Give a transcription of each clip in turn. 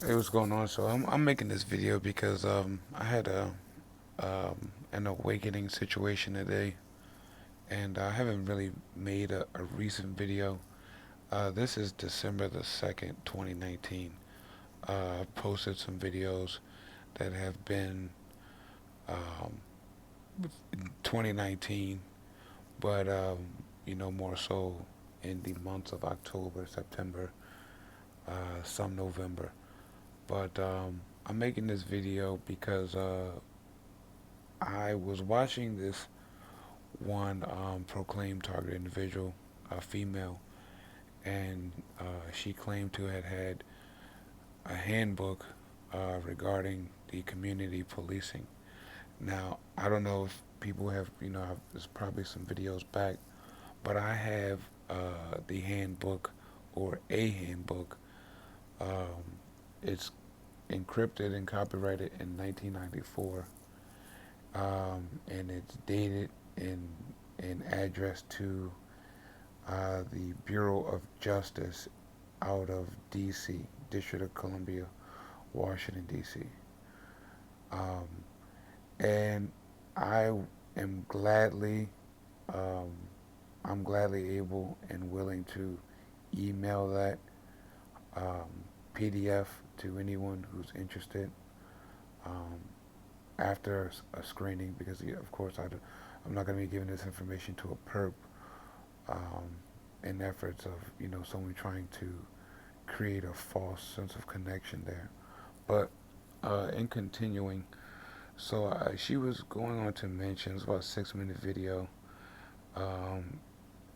Hey, what's going on? So I'm making this video because I had an awakening situation today, and I haven't really made a recent video. This is December the 2nd, 2019. I posted some videos that have been um, 2019, but more so in the months of October, September, some November. But I'm making this video because I was watching this one proclaimed target individual, a female, and she claimed to have had a handbook regarding the community policing. Now, I don't know if people have, there's probably some videos back, but I have the handbook or a handbook. Um, it's encrypted and copyrighted in 1994, and it's dated and addressed to the Bureau of Justice out of D.C., District of Columbia, Washington, D.C. Um, and I am um, I'm gladly able and willing to email that um, PDF to anyone who's interested um, after a screening, because of course I'm not going to be giving this information to a perp um, in efforts of someone trying to create a false sense of connection there. But in continuing, so she was going on to mention, it's about a 6 minute video. Um,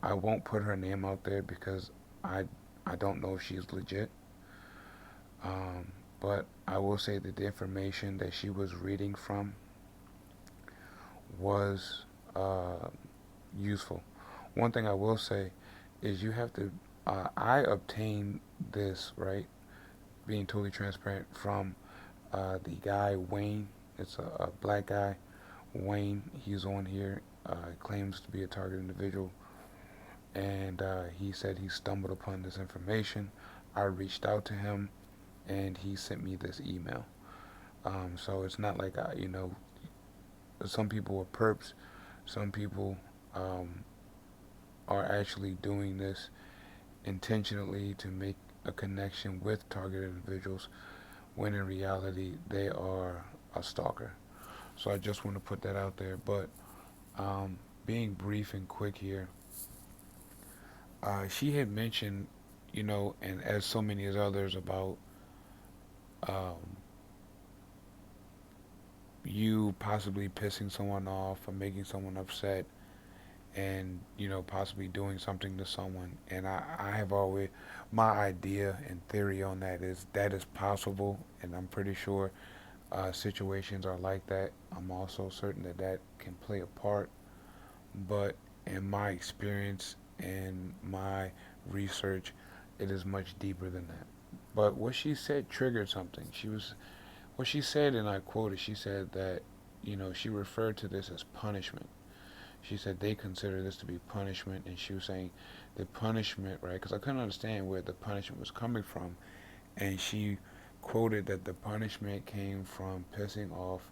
I won't put her name out there because I I don't know if she's legit. Um, but I will say that the information that she was reading from was uh, useful. One thing I will say is you have to. I obtained this, right, being totally transparent, from the guy Wayne. It's a black guy, Wayne. He's on here. Claims to be a target individual, and he said he stumbled upon this information. I reached out to him, and he sent me this email. So it's not like some people are perps. Some people um, are actually doing this intentionally to make a connection with targeted individuals, when in reality they are a stalker. So I just want to put that out there. But being brief and quick here, she had mentioned, and as so many as others, about um, you possibly pissing someone off or making someone upset, and possibly doing something to someone. And I have always, my idea and theory on that is possible, and I'm pretty sure situations are like that. I'm also certain that that can play a part, but in my experience and my research, it is much deeper than that. But what she said triggered something. What she said, and I quoted, she said that, she referred to this as punishment. She said they consider this to be punishment, and she was saying the punishment, right? Because I couldn't understand where the punishment was coming from, and she quoted that the punishment came from pissing off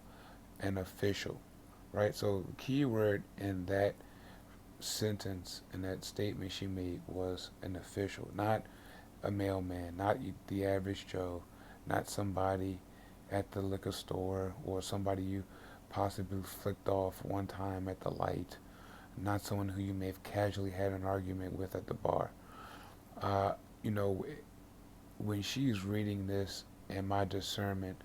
an official, right? So the key word in that sentence, in that statement she made, was an official, not a mailman, not the average Joe, not somebody at the liquor store or somebody you possibly flicked off one time at the light, not someone who you may have casually had an argument with at the bar. Uh, you know, when she's reading this, and my discernment,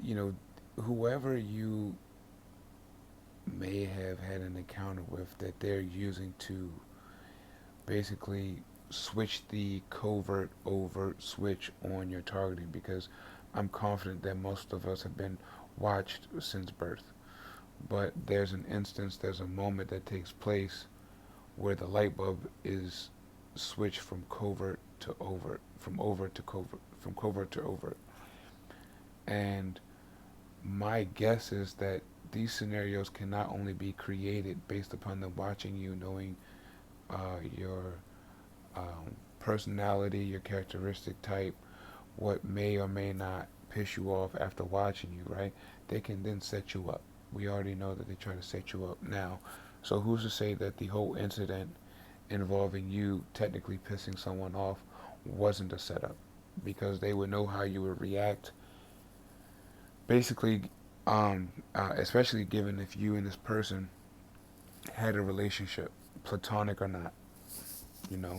you know, whoever you may have had an encounter with that they're using to basically switch the covert overt switch on your targeting, because I'm confident that most of us have been watched since birth. But there's an instance, there's a moment that takes place where the light bulb is switched from covert to overt, from overt to covert, from covert to overt. And my guess is that these scenarios can not only be created based upon them watching you, knowing your personality, your characteristic type, what may or may not piss you off after watching you, right? They can then set you up. We already know that they try to set you up now. So who's to say that the whole incident involving you technically pissing someone off wasn't a setup? Because they would know how you would react. Basically, especially given if you and this person had a relationship, platonic or not,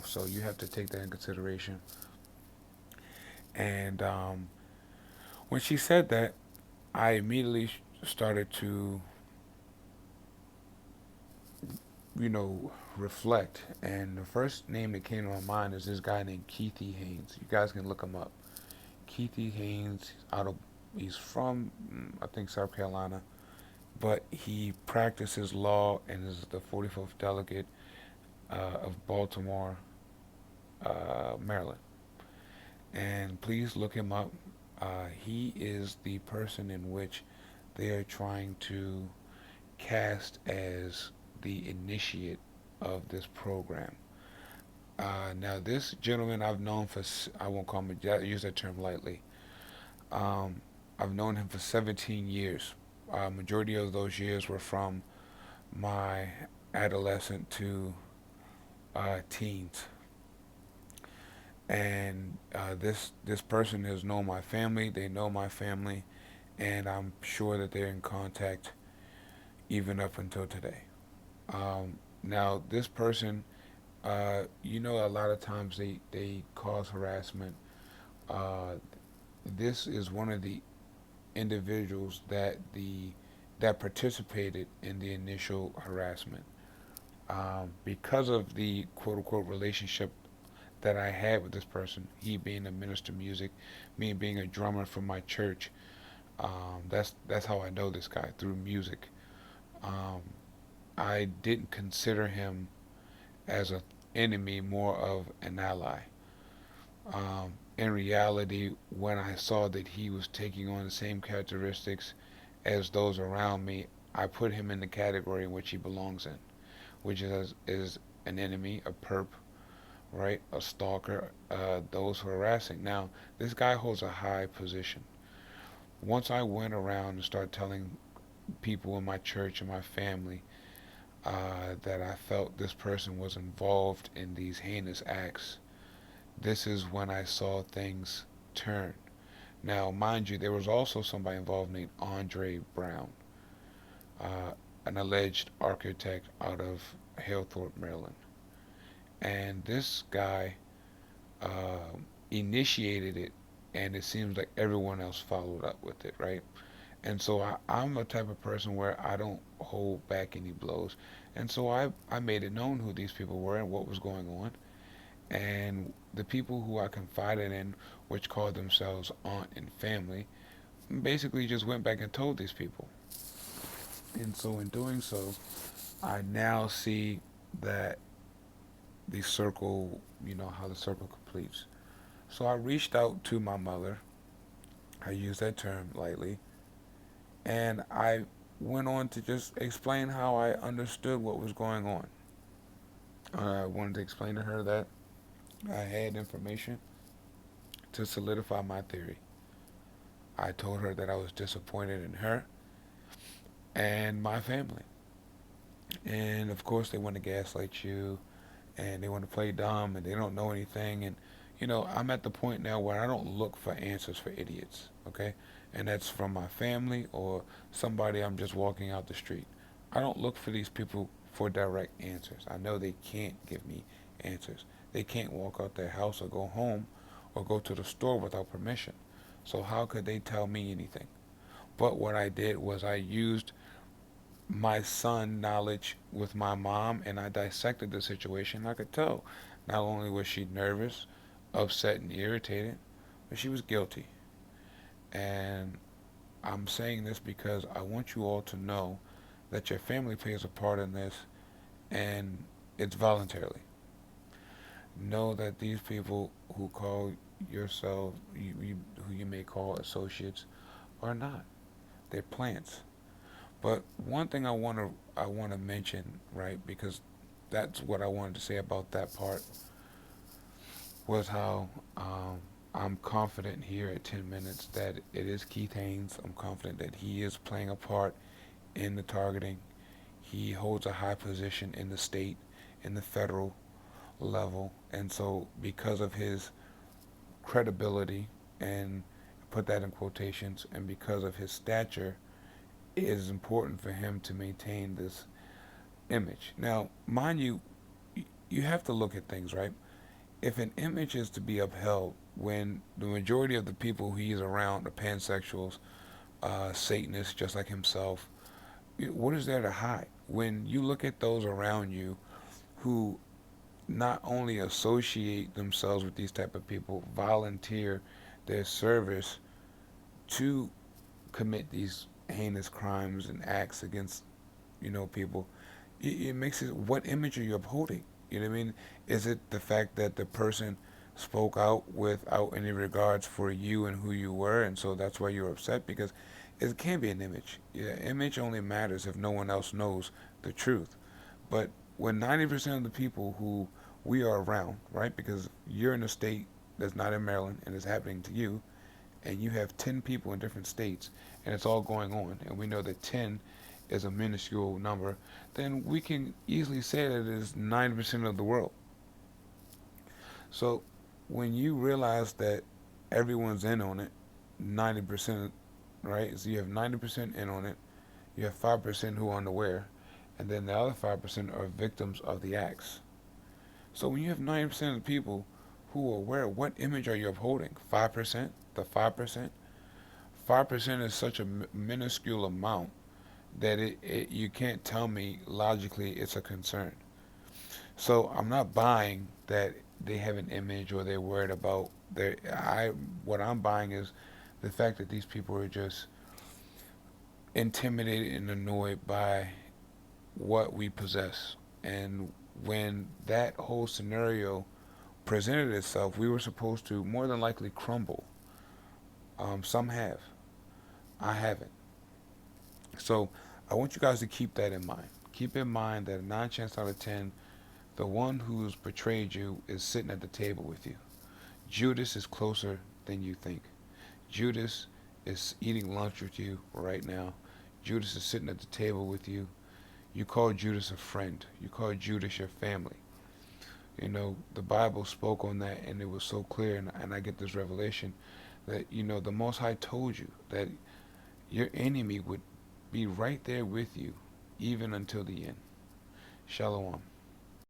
so you have to take that in consideration. And when she said that, I immediately started to, reflect. And the first name that came to my mind is this guy named Keithy Haynes. You guys can look him up. Keithy Haynes, he's from, I think, South Carolina, but he practices law and is the 44th delegate of Baltimore, Maryland. And please look him up. He is the person in which they are trying to cast as the initiate of this program. Now, this gentleman I've known for, I won't call him, I use that term lightly. Um, I've known him for 17 years. Majority of those years were from my adolescent to teens. And this person has known my family. They know my family, and I'm sure that they're in contact even up until today. Now, this person, a lot of times they cause harassment. Uh, this is one of the individuals that participated in the initial harassment. Because of the quote unquote relationship that I had with this person, he being a minister of music, me being a drummer for my church. That's how I know this guy, through music. Um, I didn't consider him as an enemy, more of an ally. In reality, when I saw that he was taking on the same characteristics as those around me, I put him in the category in which he belongs in, which is an enemy, a perp, right? A stalker, those who are harassing. Now, this guy holds a high position. Once I went around and started telling people in my church and my family that I felt this person was involved in these heinous acts, this is when I saw things turn. Now, mind you, there was also somebody involved named Andre Brown, uh, an alleged architect out of Halethorpe, Maryland. And this guy uh, initiated it, and it seems like everyone else followed up with it, right? And so I'm a type of person where I don't hold back any blows. And so I made it known who these people were and what was going on. And the people who I confided in, which called themselves aunt and family, basically just went back and told these people. And so in doing so, I now see that the circle, how the circle completes. So I reached out to my mother. I use that term lightly. And I went on to just explain how I understood what was going on. I wanted to explain to her that I had information to solidify my theory. I told her that I was disappointed in her and my family. And of course, they want to gaslight you and they want to play dumb and they don't know anything. And, I'm at the point now where I don't look for answers for idiots, okay? And that's from my family or somebody I'm just walking out the street. I don't look for these people for direct answers. I know they can't give me answers. They can't walk out their house or go home or go to the store without permission. So how could they tell me anything? But what I did was I used my son knowledge with my mom and I dissected the situation. I could tell not only was she nervous, upset, and irritated, but she was guilty. And I'm saying this because I want you all to know that your family plays a part in this and it's voluntarily. Know that these people who call yourself, who you may call associates, are not. They're plants. But one thing I want to mention, right? Because that's what I wanted to say about that part was how I'm confident here at 10 minutes that it is Keith Haynes. I'm confident that he is playing a part in the targeting. He holds a high position in the state, in the federal level, and so because of his credibility, and put that in quotations, and because of his stature, it is important for him to maintain this image. Now, mind you, you have to look at things, right? If an image is to be upheld when the majority of the people he's around are pansexuals, Satanists just like himself, what is there to hide? When you look at those around you who not only associate themselves with these type of people, volunteer their service to commit these heinous crimes and acts against, people, it makes it, what image are you upholding? You know what I mean? Is it the fact that the person spoke out without any regards for you and who you were, and so that's why you're upset? Because it can't be an image. Yeah, image only matters if no one else knows the truth. But when 90% of the people who we are around, right? Because you're in a state that's not in Maryland and it's happening to you, and you have 10 people in different states, and it's all going on, and we know that 10 is a minuscule number, then we can easily say that it is 90% of the world. So when you realize that everyone's in on it, 90%, right? So you have 90% in on it, you have 5% who are unaware, and then the other 5% are victims of the acts. So when you have 90% of the people who are aware, what image are you upholding? 5%? The 5%? 5% is such a minuscule amount that you can't tell me logically it's a concern. So I'm not buying that they have an image or they're worried about their. What I'm buying is the fact that these people are just intimidated and annoyed by what we possess. And when that whole scenario presented itself, we were supposed to more than likely crumble. Some have. I haven't. So I want you guys to keep that in mind. Keep in mind that 9 chance out of 10, the one who's betrayed you is sitting at the table with you. Judas is closer than you think. Judas is eating lunch with you right now. Judas is sitting at the table with you. You call Judas a friend. You call Judas your family. The Bible spoke on that, and it was so clear, and I get this revelation that, the Most High told you that your enemy would be right there with you, even until the end. Shalom.